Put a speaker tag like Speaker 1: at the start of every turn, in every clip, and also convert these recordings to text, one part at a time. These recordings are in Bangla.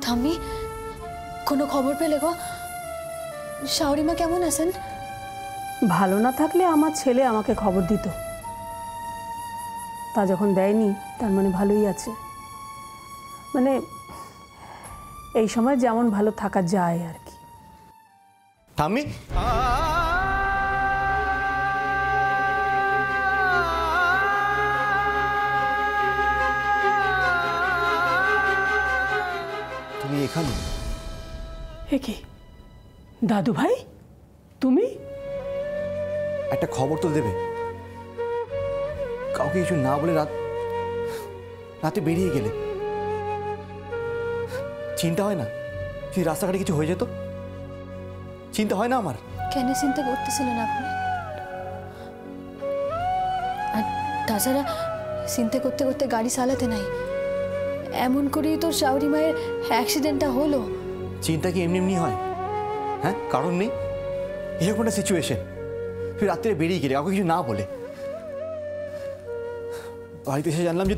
Speaker 1: ঠাম্মি কোনো খবর পেলে গো? শাওরিমা কেমন আছেন?
Speaker 2: ভালো না থাকলে আমার ছেলে আমাকে খবর দিত, তা যখন দেয়নি তার মানে ভালোই আছে। মানে এই সময় যেমন ভালো থাকা যায় আর কি।
Speaker 3: ঠাম্মি তুমি এখানে?
Speaker 2: এ কি দাদু ভাই, তুমি?
Speaker 3: একটা খবর তো দেবে, কাউকে কিছু না বলে রাতে বেরিয়ে গেলে। চিন্তা হয় না যদি রাস্তাঘাটে কিছু হয়ে যেত? চিন্তা হয় না আমার?
Speaker 1: কেন চিন্তা করতেছিলেন আপনি? আর তাছাড়া চিন্তা করতে করতে গাড়ি চালাতে নাই, এমন করেই তো শাওরিমায়ের অ্যাক্সিডেন্টটা হলো।
Speaker 3: চিন্তা কি এমনি এমনি হয়? হ্যাঁ, কারণ নেই। এরকম একটা সিচুয়েশন, তুই রাত্রে বেরিয়ে গেলে কাউকে কিছু না বলে। বাড়িতে এসে জানলাম যে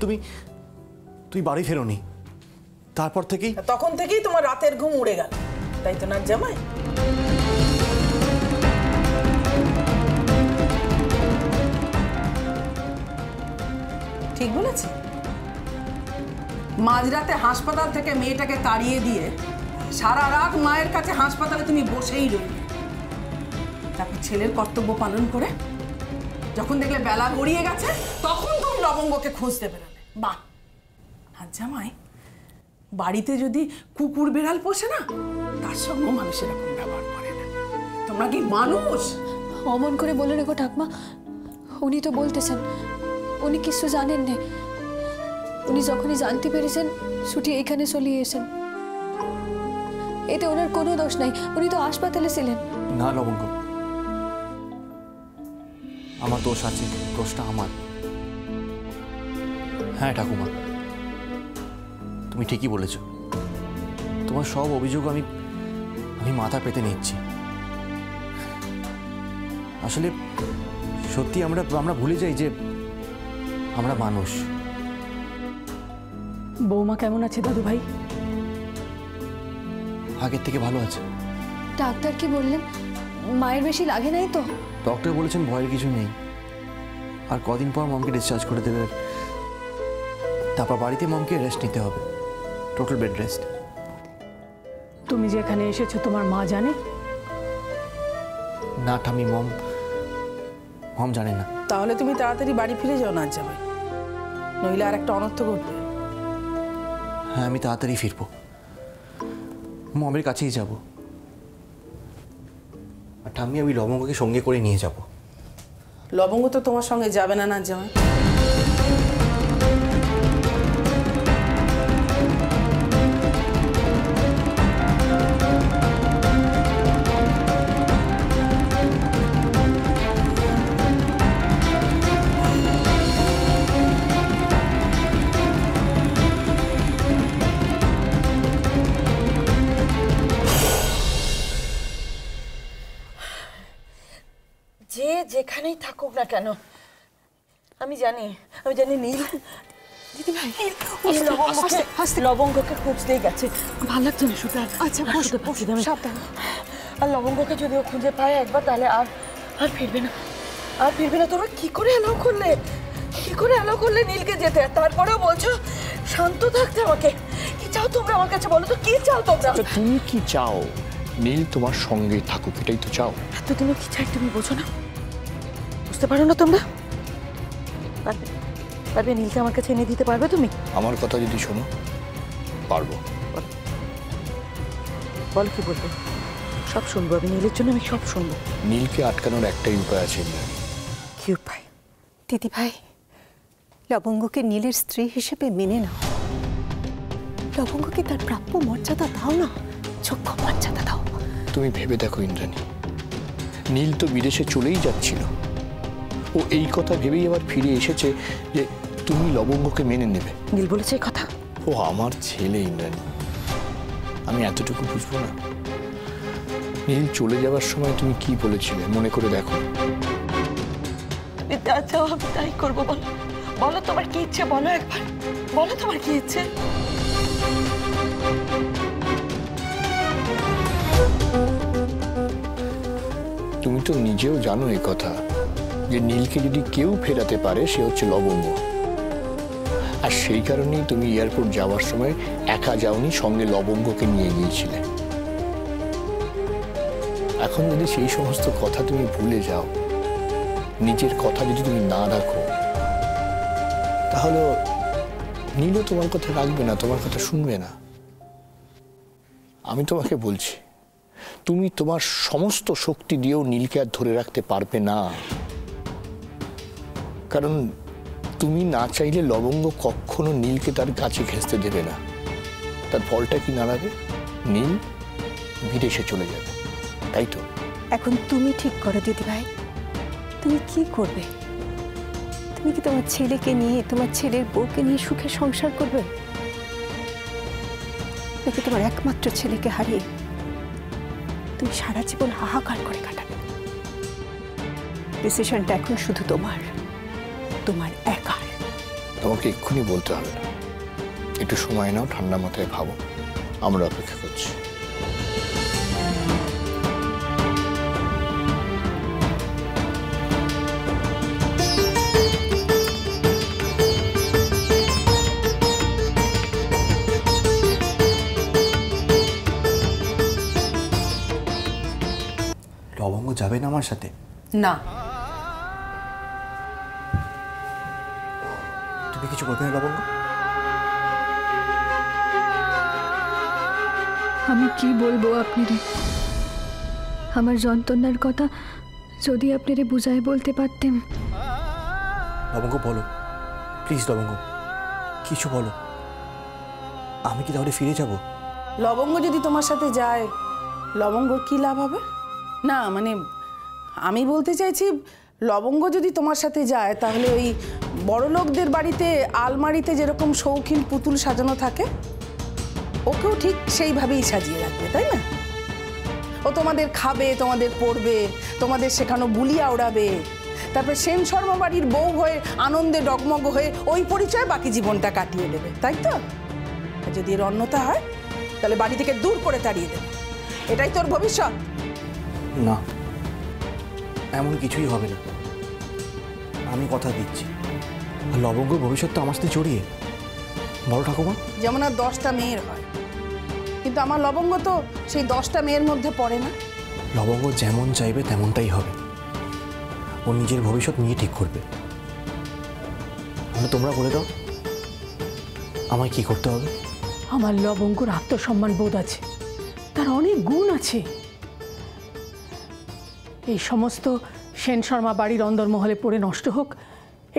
Speaker 3: তুই বাড়ি ফেরোনি। তারপর থেকেই
Speaker 4: তখন থেকেই তোমার রাতের ঘুম উড়ে গেল, তাই তো না জামাই? ঠিক বলেছি? মাঝরাতে হাসপাতাল থেকে মেয়েটাকে তাড়িয়ে দিয়ে সারা রাত মায়ের কাছে হাসপাতালে তুমি বসেই রইলে, তারপর ছেলের কর্তব্য পালন করে যখন দেখলে বেলা গড়িয়ে গেছে তখন তুমি লবঙ্গকে খুঁজতে বেরোলে। বাহ! আর জামাই, বাড়িতে যদি কুকুর বিড়াল পোষে না, তার সঙ্গেও মানুষ এরকম ব্যবহার করে না। তোমরা কি মানুষ?
Speaker 1: অমন করে বলে রেখো ঠাকমা, উনি তো বলতেছেন উনি কিছু জানেন না। উনি যখনই জানতে পেরেছেন ছুটি এখানে চলে এসেছেন, এতে ওনার কোনো দোষ নাই, উনি তো হাসপাতালে ছিলেন।
Speaker 3: না লবঙ্গ, আমার দোষ আছে, দোষটা আমার। হ্যাঁ ঠাকুমা, তুমি ঠিকই বলেছ। তোমার সব অভিযোগ আমি মাথা পেতে নিচ্ছি। আসলে সত্যি আমরা ভুলে যাই যে আমরা মানুষ।
Speaker 2: বৌমা কেমন আছে দাদু ভাই?
Speaker 3: আগের থেকে ভালো আছে।
Speaker 1: ডাক্তার কি বললেন? মায়ের বেশি লাগে নাই তো?
Speaker 3: ডক্টর বলেছেন ভয়ের কিছু নেই, আর কদিন পর মমকে ডিসচার্জ করে দেবে। তারপর বাড়িতে মমকে রেস্ট নিতে হবে, টোটাল বেড রেস্ট।
Speaker 2: তুমি যে এখানে এসেছো তোমার মা জানে?
Speaker 3: না ঠাম্মি, মম জানে না।
Speaker 4: তাহলে তুমি তাড়াতাড়ি বাড়ি ফিরে যাও না জামাই, নইলে আর একটা অনর্থ ঘটবে।
Speaker 3: হ্যাঁ, আমি তাড়াতাড়ি ফিরবো, মমের কাছেই যাব। আর ঠাম্মি, আমি লবঙ্গকে সঙ্গে করে নিয়ে যাব।
Speaker 4: লবঙ্গ তো তোমার সঙ্গে যাবে না না জামাই?
Speaker 5: যে যেখানেই থাকুক না কেন, আমি জানি নীল লবঙ্গকে খুঁজতেই গেছে। ভালো লাগছে না সুতা? আচ্ছা, আর লবঙ্গকে যদি ও খুঁজে পায় একবার, তাহলে আর ফিরবে না, আর ফিরবে না। তোমরা কি করে অ্যালাউ করলে নীলকে যেতে? তারপরেও বলছো শান্ত থাকতে। আমাকে কি চাও তোমরা? আমার কাছে বলো তো, কি চাও তোমরা?
Speaker 6: তুমি কি চাও? নীল তোমার সঙ্গে থাকুক, এটাই তো চাও।
Speaker 5: এতদিনও কি চাই তুমি বোঝো না? বুঝতে পারো না তোমরা? পারবে নীলকে আমার কাছে এনে দিতে পারবে তুমি?
Speaker 6: আমার কথা যদি শোনো, পারবো।
Speaker 5: বলো কি বলবে? সব শুনবো আমি, নীলের জন্য আমি সব শুনবো।
Speaker 6: নীলকে আটকানোর একটাই উপায় আছে।
Speaker 5: কি উপায়?
Speaker 7: দিদি ভাই, লবঙ্গকে নীলের স্ত্রী হিসেবে মেনে নাও। লবঙ্গকে তার প্রাপ্য মর্যাদা দাও না, যোগ্য মর্যাদা দাও।
Speaker 6: তুমি ভেবে দেখো ইন্দ্রাণী, নীল তো বিদেশে চলেই যাচ্ছিল, ও এই কথা ভেবেই আবার ফিরে এসেছে যে তুমি লবঙ্গকে মেনে নেবে।
Speaker 5: নীল বলেছে এই কথা?
Speaker 6: ও আমার ছেলে ইন্দ্রাণী, আমি এতটুকু বুঝবো না? নীল চলে যাওয়ার সময় তুমি কি বলেছিলে মনে করে দেখো।
Speaker 5: তুমি যা চাও আমি তাই করবো। বলো তোমার কি ইচ্ছে, বলো একবার, বলো তোমার কি ইচ্ছে।
Speaker 6: তো নিজেও জানো এই কথা যে নীলকে যদি কেউ ফেরাতে পারে সে হচ্ছে লবঙ্গ। আর সেই কারণেই তুমি এয়ারপোর্ট যাওয়ার সময় একা যাওনি, সঙ্গে লবঙ্গকে নিয়ে গিয়েছিলে। এখন যদি সেই সমস্ত কথা তুমি ভুলে যাও, নিজের কথা যদি তুমি না রাখো, তাহলে নীলও তোমার কথা রাখবে না, তোমার কথা শুনবে না। আমি তোমাকে বলছি, তুমি তোমার সমস্ত শক্তি দিয়েও নীলকে আর ধরে রাখতে পারবে না। কারণ তুমি না চাইলে লবঙ্গ কখনো নীলকে তার কাছে ঘেঁষতে দেবে না। তার ফলটা কি দাঁড়াবে? নীল বিদেশে চলে যাবে, তাই তো?
Speaker 7: এখন তুমি ঠিক করো দিদিভাই, তুমি কি করবে? তুমি কি তোমার ছেলেকে নিয়ে, তোমার ছেলের বউকে নিয়ে সুখে সংসার করবে, নাকি তোমার একমাত্র ছেলেকে হারিয়ে তুমি সারা জীবন হাহাকার করে কাটাবে? ডিসিশনটা এখন শুধু তোমার, তোমার একার।
Speaker 6: তোমাকে এক্ষুনি বলতে হবে না, একটু সময় নাও, ঠান্ডা মাথায় ভাবো। আমরা অপেক্ষা করছি।
Speaker 3: লবঙ্গ যাবে না আমার সাথে?
Speaker 4: না,
Speaker 3: তুমি কিছু বলবে না লবঙ্গ?
Speaker 1: আমি কি বলবো আপনারে? আমার যন্ত্রণার কথা যদি আপনারে বুঝায় বলতে পারতেম।
Speaker 3: লবঙ্গ বলো, প্লিজ লবঙ্গ, কিছু বলো। আমি কি তাহলে ফিরে যাব?
Speaker 4: লবঙ্গ যদি তোমার সাথে যায়, লবঙ্গর কি লাভ হবে? না মানে আমি বলতে চাইছি, লবঙ্গ যদি তোমার সাথে যায় তাহলে ওই বড়লোকদের বাড়িতে আলমারিতে যেরকম শৌখিন পুতুল সাজানো থাকে, ওকেও ঠিক সেইভাবেই সাজিয়ে রাখবে, তাই না? ও তোমাদের খাবে, তোমাদের পড়বে, তোমাদের শেখানো বুলিয়া ওড়াবে, তারপর সেন শর্মা বাড়ির বউ হয়ে আনন্দে ডগমগ হয়ে ওই পরিচয় বাকি জীবনটা কাটিয়ে দেবে, তাই তো? আর যদি এর অন্যতা হয় তাহলে বাড়ি থেকে দূর করে তাড়িয়ে দেবে। এটাই তোর ভবিষ্যৎ?
Speaker 3: না, এমন কিছুই হবে না, আমি কথা দিচ্ছি। আর লবঙ্গর ভবিষ্যৎ তো আমার সাথে জড়িয়ে। বড় ঠাকুমা,
Speaker 4: যেমন আর 10টা মেয়ের হয়, কিন্তু আমার লবঙ্গ তো সেই 10টা মেয়ের মধ্যে পড়ে না।
Speaker 3: লবঙ্গ যেমন চাইবে তেমনটাই হবে। ও নিজের ভবিষ্যৎ নিয়ে ঠিক করবে। তোমরা বলে দাও আমায় কি করতে হবে?
Speaker 2: আমার লবঙ্গর আত্মসম্মান বোধ আছে, তার অনেক গুণ আছে। এই সমস্ত সেন শর্মা বাড়ির অন্দরমহলে পড়ে নষ্ট হোক,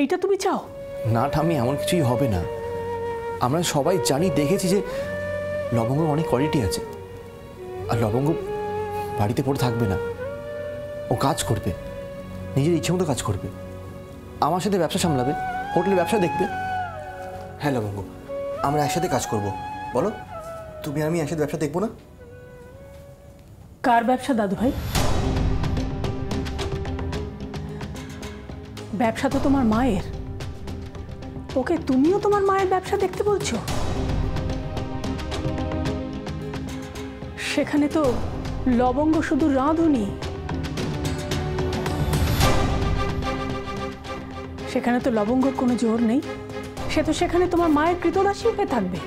Speaker 2: এইটা তুমি চাও?
Speaker 3: না ঠাম্মি, এমন কিছুই হবে না। আমরা সবাই জানি, দেখেছি যে লবঙ্গর অনেক কোয়ালিটি আছে। আর লবঙ্গ বাড়িতে পড়ে থাকবে না, ও কাজ করবে, নিজের ইচ্ছে মতো কাজ করবে। আমার সাথে ব্যবসা সামলাবে, হোটেলে ব্যবসা দেখবে। হ্যাঁ লবঙ্গ, আমরা একসাথে কাজ করব। বলো, তুমি আমি একসাথে ব্যবসা দেখবো না?
Speaker 2: কার ব্যবসা দাদু ভাই? ব্যবসা তো তোমার মায়ের। ওকে তুমিও তোমার মায়ের ব্যবসা দেখতে বলছো? সেখানে তো লবঙ্গ শুধু রাঁধুনি, সেখানে তো লবঙ্গর কোনো জোর নেই। সে তো সেখানে তোমার মায়ের কৃতদাসী হয়ে থাকবে,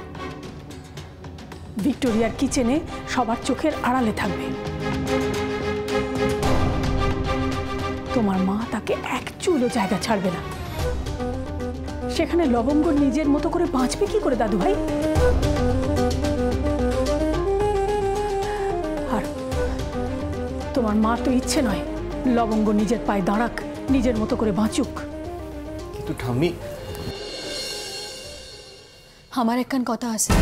Speaker 2: ভিক্টোরিয়ার কিচেনে সবার চোখের আড়ালে থাকবে। তোমার মা তাকে এক চুলও জায়গা ছাড়বে না। সেখানে লবঙ্গ নিজের মতো করে বাঁচবে কি করে দাদু ভাই? আর তোমার মা তো ইচ্ছে নয় লবঙ্গ নিজের পায়ে দাঁড়াক, নিজের মতো করে বাঁচুক।
Speaker 3: কিন্তু ঠাম্মি,
Speaker 1: আমার একখান কথা আছে।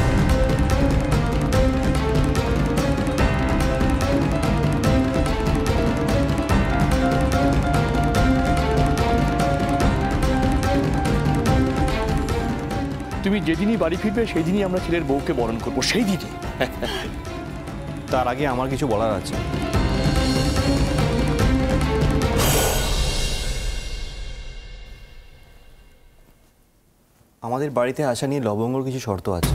Speaker 6: তুমি যেদিনই বাড়ি ফিরবে সেই দিনই আমরা ছেলের বউকে বরণ করবো, সেই দিনই।
Speaker 3: তার আগে আমার কিছু বলার আছে। আমাদের বাড়িতে আসা নিয়ে লবঙ্গর কিছু শর্ত আছে।